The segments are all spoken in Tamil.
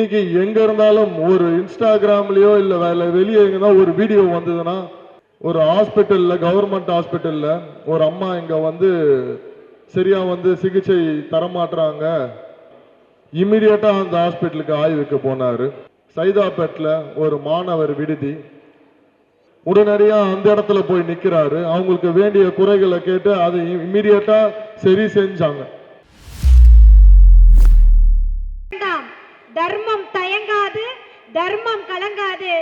இன்னைக்கு எங்க இருந்தாலும் ஒரு இன்ஸ்டாகிராம்லயோ இல்ல வேற வெளியே எங்கன்னா ஒரு வீடியோ வந்ததுன்னா, ஒரு ஹாஸ்பிட்டல்ல, கவர்மெண்ட் ஹாஸ்பிட்டல்ல ஒரு அம்மா இங்க வந்து சரியா வந்து சிகிச்சை தரமாட்டாங்க, இமிடியேட்டா அந்த ஹாஸ்பிட்டலுக்கு ஆய்வுக்கு போனாரு. சைதாப்பேட்ல ஒரு மாணவர் விடுதி, உடனடியா அந்த இடத்துல போய் நிக்கிறாரு. அவங்களுக்கு வேண்டிய குறைகளை கேட்டு அதை இமிடியேட்டா சரி செஞ்சாங்க. தர்மம் தயங்காது, தர்மம் கலங்காது,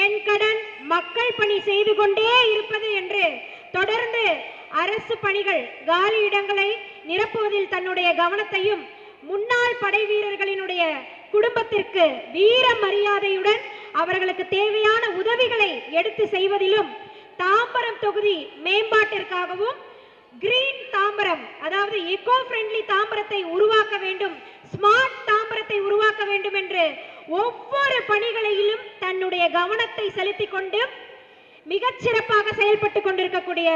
என் கடன் மக்கள் பணி செய்து கொண்டே இருப்பது என்று தொடர்ந்து அரசு பணிகள் காலி இடங்களை நிரப்புவதில் தன்னுடைய கவனத்தையும், முன்னாள் படை வீரர்களினுடைய குடும்பத்திற்கு வீர மரியாதையுடன் அவர்களுக்கு தேவையான உதவிகளை எடுத்து செய்வதிலும், தாம்பரம் தொகுதி மேம்பாட்டிற்காகவும் கிரீன் தாம்பரம், அதாவது எக்கோ ஃப்ரெண்ட்லி தாம்பரத்தை உருவாக்க வேண்டும், ஸ்மார்ட் தாம்பரத்தை உருவாக்க வேண்டும் என்று ஒவ்வொரு பணிகளிலும் தன்னுடைய கவனத்தை செலுத்திக் கொண்டு மிகச் சிறப்பாக செயல்பட்டுக் கொண்டிருக்கக்கூடிய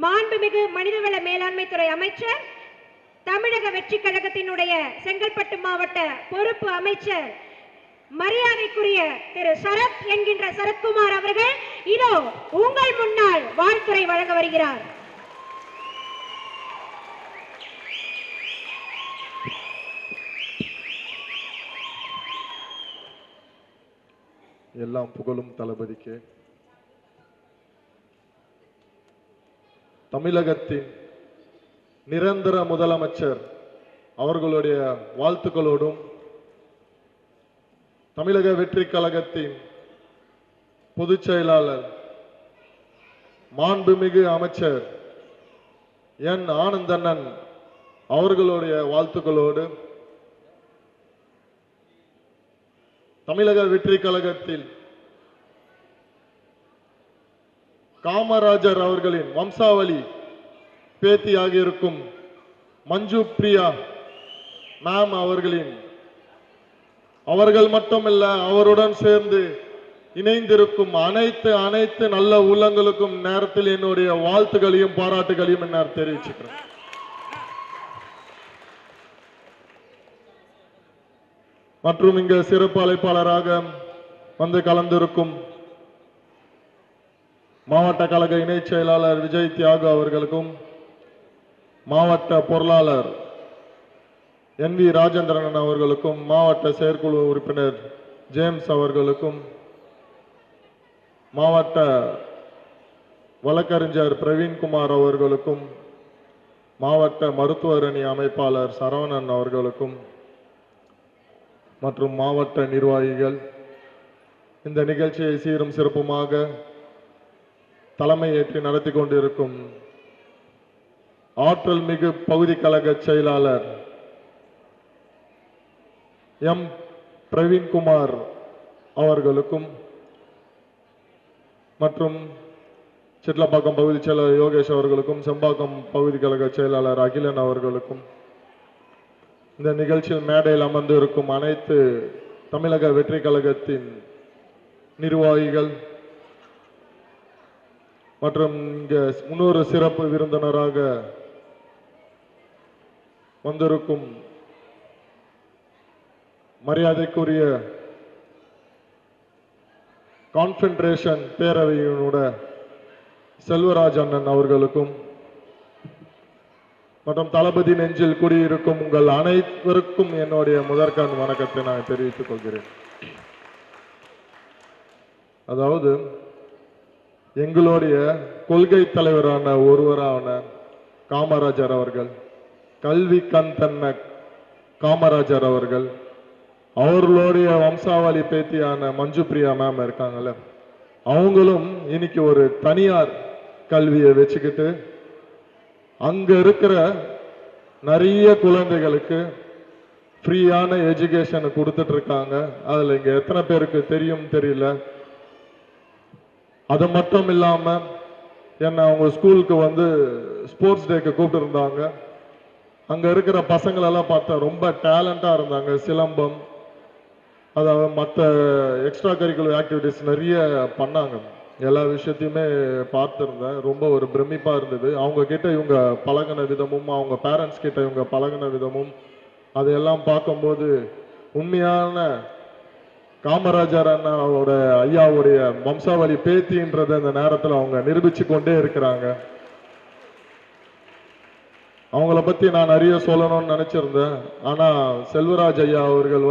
மாண்புமிகு மனிதவள மேலாண்மை துறை அமைச்சர், தமிழக வெற்றி கழகத்தினுடைய செங்கல்பட்டு மாவட்ட பொறுப்பு அமைச்சர், மரியாதைக்குரிய திரு சரத் என்கின்ற சரத்குமார் அவர்கள் இதோ உங்கள் முன்னால் வாழ்த்துரை வழங்க வருகிறார். எல்லாம் புகழும் தளபதிக்கு. தமிழகத்தின் நிரந்தர முதலமைச்சர் அவர்களுடைய வாழ்த்துக்களோடும், தமிழக வெற்றி கழகத்தின் பொதுச் செயலாளர் மாண்புமிகு அமைச்சர் என் ஆனந்தண்ணன் அவர்களுடைய வாழ்த்துக்களோடு, தமிழக வெற்றி கழகத்தில் காமராஜர் அவர்களின் வம்சாவளி பேத்தியாக இருக்கும் மஞ்சு பிரியா மேம் அவர்கள் மட்டுமல்ல, அவருடன் சேர்ந்து இணைந்திருக்கும் அனைத்து நல்ல உள்ளங்களுக்கும் நேரத்தில் என்னுடைய வாழ்த்துக்களையும் பாராட்டுகளையும் என்ன தெரிவிச்சுக்கிறேன். மற்றும் இங்க சிறப்பு அழைப்பாளராக வந்து கலந்திருக்கும் மாவட்ட கழக இணை செயலாளர் விஜய் தியாகு அவர்களுக்கும், மாவட்ட பொருளாளர் என் வி ராஜேந்திரன் அவர்களுக்கும், மாவட்ட செயற்குழு உறுப்பினர் ஜேம்ஸ் அவர்களுக்கும், மாவட்ட வழக்கறிஞர் பிரவீன்குமார் அவர்களுக்கும், மாவட்ட மருத்துவர் அணி அமைப்பாளர் சரவணன் அவர்களுக்கும் மற்றும் மாவட்ட நிர்வாகிகள், இந்த நிகழ்ச்சியை சீரும் சிறப்புமாக தலைமை ஏற்றி நடத்தி கொண்டிருக்கும் ஆற்றல் மிகு பகுதி கழக செயலாளர் எம் பிரவீன்குமார் அவர்களுக்கும் மற்றும் சிட்லப்பாக்கம் பகுதி செயலாளர் யோகேஷ் அவர்களுக்கும், செம்பாக்கம் பகுதி கழக செயலாளர் அகிலன் அவர்களுக்கும், இந்த நிகழ்ச்சியில் மேடையில் அமர்ந்து இருக்கும் அனைத்து தமிழக வெற்றி கழகத்தின் நிர்வாகிகள் மற்றும் இங்க முன்னொரு சிறப்பு விருந்தினராக வந்திருக்கும் மரியாதைக்குரிய கான்ஃபெடரேஷன் பேரவையினோட செல்வராஜ் அண்ணன் அவர்களுக்கும் மற்றும் தளபதி நெஞ்சில் குடியிருக்கும் உங்கள் அனைவருக்கும் என்னுடைய முதற்கண் வணக்கத்தை நான் தெரிவித்துக் கொள்கிறேன். அதாவது எங்களுடைய கொள்கை தலைவரான ஒருவரான காமராஜர் அவர்கள், கல்வி கண் தன்ன காமராஜர் அவர்கள், அவர்களுடைய வம்சாவளி பேத்தியான மஞ்சு பிரியா மேம் இருக்காங்கல்ல, அவங்களும் இன்னைக்கு ஒரு தனியார் கல்வியை வச்சுக்கிட்டு அங்க இருக்கிற நிறைய குழந்தைகளுக்கு ஃப்ரீயான எஜுகேஷன் கொடுத்துட்டு இருக்காங்க. அதுல இங்க எத்தனை பேருக்கு தெரியும் தெரியல. அது மட்டும் இல்லாம என்ன அவங்க ஸ்கூலுக்கு வந்து ஸ்போர்ட்ஸ் டேக்கு கூப்பிட்டு இருந்தாங்க. அங்க இருக்கிற பசங்களெல்லாம் பார்த்தா ரொம்ப டேலண்டா இருந்தாங்க. சிலம்பம், அதாவது மற்ற எக்ஸ்ட்ரா கரிக்குலர் ஆக்டிவிட்டிஸ் நிறைய பண்ணாங்க. எல்லா விஷயத்தையுமே பார்த்துருந்தேன். ரொம்ப ஒரு பிரமிப்பா இருந்தது. அவங்க கிட்ட இவங்க பழகின விதமும், அவங்க பேரண்ட்ஸ் கிட்ட இவங்க பழகின விதமும், அதையெல்லாம் பார்க்கும்போது உண்மையான காமராஜர் அண்ணாவோட ஐயாவுடைய வம்சாவளி பேத்தின்றத இந்த நேரத்தில் அவங்க நிரூபிச்சு கொண்டே இருக்கிறாங்க. அவங்கள பத்தி நான் நிறைய சொல்லணும்னு நினைச்சிருந்தேன். ஆனா செல்வராஜ் ஐயா அவர்கள்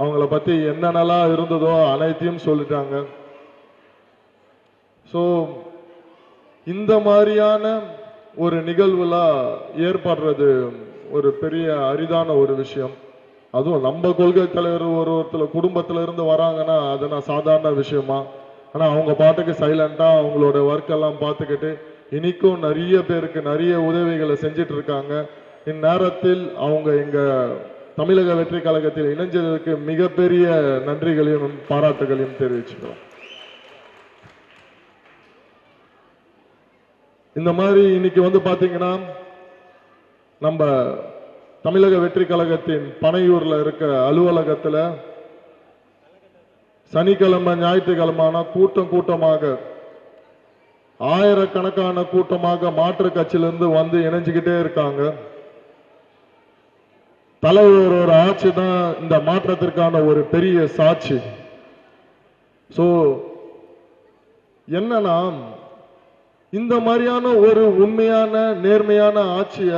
அவங்கள பத்தி என்னென்னலாம் இருந்ததோ அனைத்தையும் சொல்லிட்டாங்க. ஸோ இந்த மாதிரியான ஒரு நிகழ்வுலாம் ஏற்படுறது ஒரு பெரிய அரிதான ஒரு விஷயம். அதுவும் நம்ம கொள்கை தலைவர் ஒருத்தர் குடும்பத்துல இருந்து வராங்கன்னா அது நான் சாதாரண விஷயமா. ஆனா அவங்க பாட்டுக்கு சைலண்டா அவங்களோட ஒர்க் எல்லாம் பார்த்துக்கிட்டு இன்னைக்கும் நிறைய பேருக்கு நிறைய உதவிகளை செஞ்சிட்டு இருக்காங்க. இந்நேரத்தில் அவங்க எங்க தமிழக வெற்றி கழகத்தில் இணைஞ்சதுக்கு மிகப்பெரிய நன்றிகளையும் பாராட்டுகளையும் தெரிவிச்சுக்கிறோம். இந்த மாதிரி இன்னைக்கு பாத்தீங்கன்னா நம்ம தமிழக வெற்றி கழகத்தின் பனையூர்ல இருக்க அலுவலகத்துல சனிக்கிழமை ஞாயிற்றுக்கிழமான கூட்டமாக ஆயிரக்கணக்கான கூட்டமாக மாற்று கட்சியிலிருந்து இணைஞ்சுக்கிட்டே இருக்காங்க. தலைவர் ஒரு ஆட்சி தான் இந்த மாற்றத்திற்கான ஒரு பெரிய சாட்சி. சோ என்னன்னா இந்த மாதிரியான ஒரு உண்மையான நேர்மையான ஆட்சிய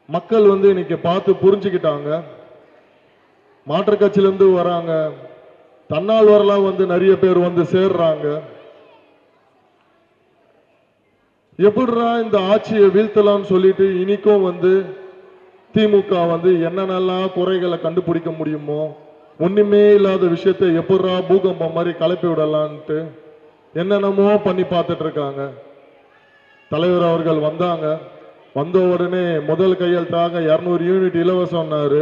மக்கள் இன்னைக்கு பார்த்து புரிஞ்சுக்கிட்டாங்க. மாற்று கட்சியிலிருந்து வராங்க, தன்னால்வரெல்லாம் நிறைய பேர் சேர்றாங்க. எப்படிடா இந்த ஆட்சியை வீழ்த்தலாம்னு சொல்லிட்டு இன்னைக்கும் திமுக என்னென்னலாம் குறைகளை கண்டுபிடிக்க முடியுமோ ஒண்ணுமே இல்லாத விஷயத்தை எப்படிடா பூகம்பம் மாதிரி கலப்பி விடலான்ட்டு என்னென்னமோ பண்ணி பார்த்துட்டு இருக்காங்க. தலைவர் அவர்கள் வந்த உடனே முதல் கையெழுத்தாக 200 யூனிட் இலவசம்னாரு.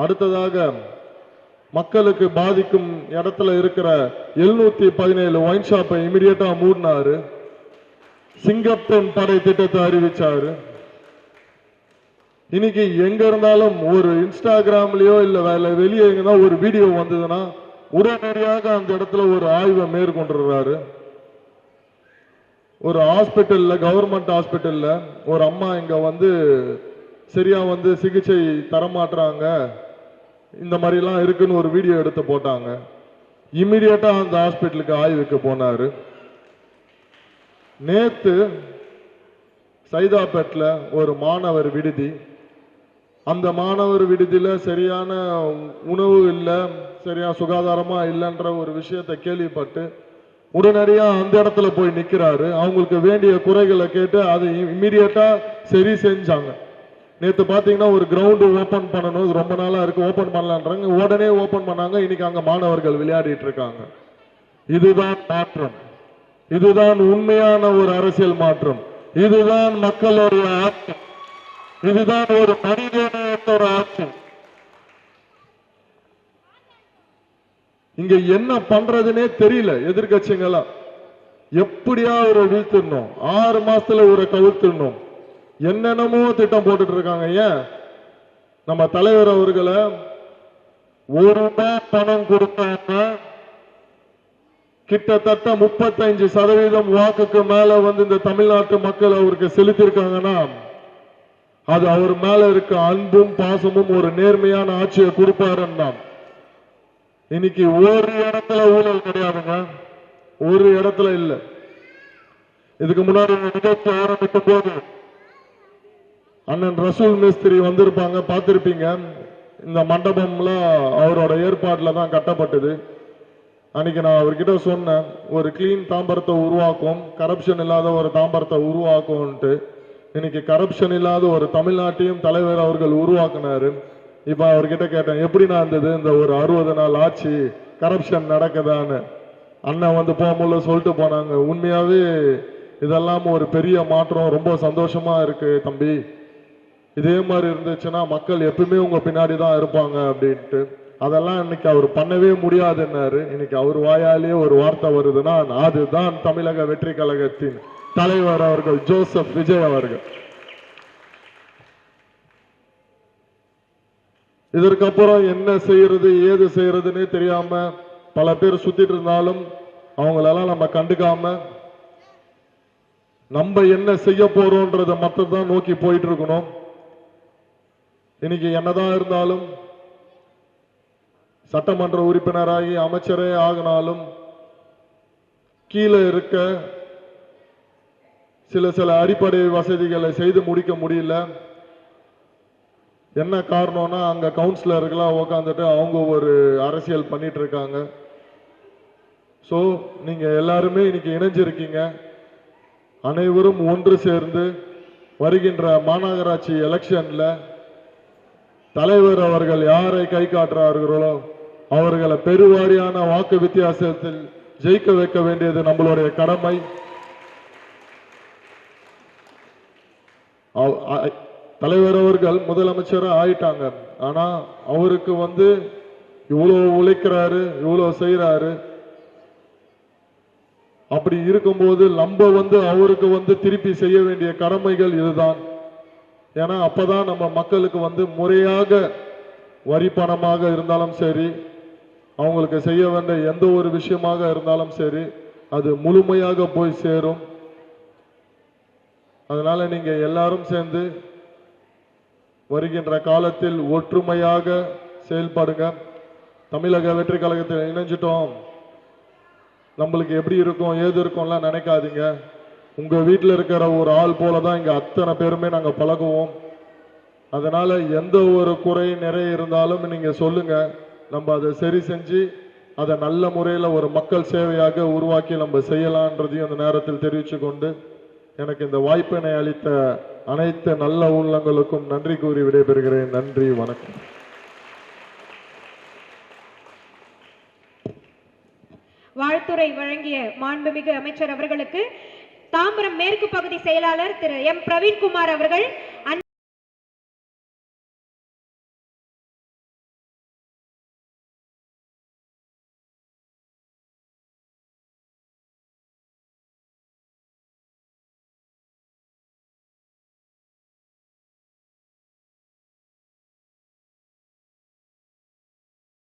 அடுத்ததாக மக்களுக்கு பாதிக்கும் இடத்துல இருக்கிற 717 ஒயின் ஷாப்பை இமிடியேட்டா மூடினாரு. சிங்கப்பெண் படை திட்டத்தை அறிவிச்சாரு. இன்னைக்கு எங்க இருந்தாலும் ஒரு இன்ஸ்டாகிராம்லயோ இல்ல வெளியே எங்கன்னா ஒரு வீடியோ வந்ததுன்னா உடனடியாக அந்த இடத்துல ஒரு ஆய்வை மேற்கொண்டுறாரு. ஒரு ஹாஸ்பிட்டல்ல, கவர்மெண்ட் ஹாஸ்பிட்டல்ல ஒரு அம்மா இங்க சரியா சிகிச்சை தரமாட்டுறாங்க, இந்த மாதிரி எல்லாம் இருக்குன்னு ஒரு வீடியோ எடுத்து போட்டாங்க. இமிடியேட்டா அந்த ஹாஸ்பிட்டலுக்கு ஆய்வுக்கு போனாரு. நேத்து சைதாப்பேட்ல ஒரு மாணவர் விடுதி, அந்த மாணவர் விடுதியில சரியான உணவு இல்ல, சரியா சுகாதாரமா இல்லைன்ற ஒரு விஷயத்தை கேள்விப்பட்டு உடனடியா அந்த இடத்துல போய் நிக்கிறாரு. அவங்களுக்கு வேண்டிய குறைகளை கேட்டு அதை இம்மிடியட்டா சரி செஞ்சாங்க. நேத்து பாத்தீங்கன்னா ஒரு கிரவுண்ட் ஓபன் பண்ணணும், ரொம்ப நாளா இருக்கு, ஓபன் பண்ணலான்றாங்க, உடனே ஓபன் பண்ணாங்க. இன்னைக்கு அங்க மாணவர்கள் விளையாடிட்டு இருக்காங்க. இதுதான் மாற்றம், இதுதான் உண்மையான ஒரு அரசியல் மாற்றம், இதுதான் மக்களுடைய ஆட்சி, இதுதான் ஒரு மனிதனோட ஆட்சி. இங்க என்ன பண்றதுன்னே தெரியல. எதிர்கட்சிகளா எப்படியா ஒரு வீழ்த்திடணும், 6 மாசத்துல ஒரு கவிழ்த்திடணும், என்னென்னமோ திட்டம் போட்டுட்டு இருக்காங்க. ஏன் நம்ம தலைவர் அவர்களை ஒரு பணம் கொடுத்தாங்க, கிட்டத்தட்ட 35% வாக்குக்கு மேல இந்த தமிழ்நாட்டு மக்கள் அவருக்கு செலுத்திருக்காங்கன்னா அது அவர் மேல இருக்க அன்பும் பாசமும் ஒரு நேர்மையான ஆட்சியை கொடுப்பாருன்னா. இன்னைக்கு ஒரு இடத்துல ஊழல் கிடையாதுங்க, ஒரு இடத்துல இல்ல. இதுக்கு முன்னாடி நிகழ்ச்சி ஆரம்பிக்கும் போது அண்ணன் ரசூல் மேஸ்திரி வந்திருப்பாங்க, பார்த்திருப்பீங்க. இந்த மண்டபம்லாம் அவரோட ஏற்பாடுல தான் கட்டப்பட்டது. அன்னைக்கு நான் அவர்கிட்ட சொன்னேன், ஒரு கிளீன் தாம்பரத்தை உருவாக்கும், கரப்ஷன் இல்லாத ஒரு தாம்பரத்தை உருவாக்கும்ட்டு. இன்னைக்கு கரப்ஷன் இல்லாத ஒரு தமிழ்நாட்டையும் தலைவர் அவர்கள் உருவாக்குனாரு. இப்ப அவர்கிட்ட கேட்டேன், எப்படி நான் இருந்தது இந்த ஒரு 60 நாள் ஆட்சி, கரப்ஷன் நடக்குதான்னு. அண்ணன் போகும்போது சொல்லிட்டு போனாங்க, உண்மையாவே இதெல்லாம் ஒரு பெரிய மாற்றம், ரொம்ப சந்தோஷமா இருக்கு தம்பி, இதே மாதிரி இருந்துச்சுன்னா மக்கள் எப்பவுமே உங்க பின்னாடி தான் இருப்பாங்க அப்படின்ட்டு. அதெல்லாம் இன்னைக்கு அவர் பண்ணவே முடியாதுன்னாரு. இன்னைக்கு அவர் வாயாலேயே ஒரு வார்த்தை வருதுன்னா அதுதான் தமிழக வெற்றி கழகத்தின் தலைவர் அவர்கள் ஜோசப் விஜய் அவர்கள். இதற்கப்புறம் என்ன செய்யறது ஏது செய்யறதுன்னே தெரியாம பல பேர் சுத்திட்டு இருந்தாலும் அவங்களெல்லாம் நம்ம கண்டுக்காம நம்ம என்ன செய்ய போறோம்ன்றத மட்டும் தான் நோக்கி போயிட்டு இருக்கணும். இன்னைக்கு என்னதான் இருந்தாலும் சட்டமன்ற உறுப்பினராகி அமைச்சரே ஆகினாலும் கீழே இருக்க சில அடிப்படை வசதிகளை செய்து முடிக்க முடியல. என்ன காரணம்னா அங்க கவுன்சிலர்களாக உட்காந்துட்டு அவங்க ஒரு அரசியல் பண்ணிட்டு இருக்காங்க. ஸோ நீங்க எல்லாருமே இன்னைக்கு இணைஞ்சிருக்கீங்க. அனைவரும் ஒன்று சேர்ந்து வருகின்ற மாநகராட்சி எலெக்ஷன்ல தலைவர் அவர்கள் யாரை கை காட்டுறார்களோ அவர்களை பெருவாரியான வாக்கு வித்தியாசத்தில் ஜெயிக்க வைக்க வேண்டியது நம்மளுடைய கடமை. தலைவர் அவர்கள் முதலமைச்சராக ஆயிட்டாங்க. ஆனா அவருக்கு இவ்வளவு உழைக்கிறாரு, இவ்வளவு செய்யறாரு. அப்படி இருக்கும்போது நம்ம அவருக்கு திருப்பி செய்ய வேண்டிய கடமைகள் இதுதான். ஏன்னா அப்பதான் நம்ம மக்களுக்கு முறையாக வரி பணமாக இருந்தாலும் சரி, அவங்களுக்கு செய்ய வேண்டிய எந்த ஒரு விஷயமாக இருந்தாலும் சரி, அது முழுமையாக போய் சேரும். அதனால நீங்க எல்லாரும் சேர்ந்து வருகின்ற காலத்தில் ஒற்றுமையாக செயல்படுங்க. தமிழக வெற்றி கழகத்தில் இணைஞ்சிட்டோம், நம்மளுக்கு எப்படி இருக்கும் ஏது இருக்கும்லாம் நினைக்காதீங்க. உங்க வீட்டில் இருக்கிற ஒரு ஆள் போலதான் இங்க அத்தனை பேருமே நாங்க பழகுவோம். அதனால எந்த ஒரு குறை நிறை இருந்தாலும் நீங்க சொல்லுங்க, நம்ம அதை சரி செஞ்சு அதை நல்ல முறையில் ஒரு மக்கள் சேவையாக உருவாக்கி நம்ம செய்யலான்றதையும் அந்த நேரத்தில் தெரிவித்து கொண்டு எனக்கு இந்த வாய்ப்பினை அளித்த அனைத்து நல்ல உள்ளங்களுக்கும் நன்றி கூறி விடைபெறுகிறேன். நன்றி, வணக்கம். வாழ்த்துரை வழங்கிய மாண்புமிகு அமைச்சர் அவர்களுக்கு தாம்பரம் மேற்கு பகுதி செயலாளர் திரு எம் பிரவீன்குமார் அவர்கள்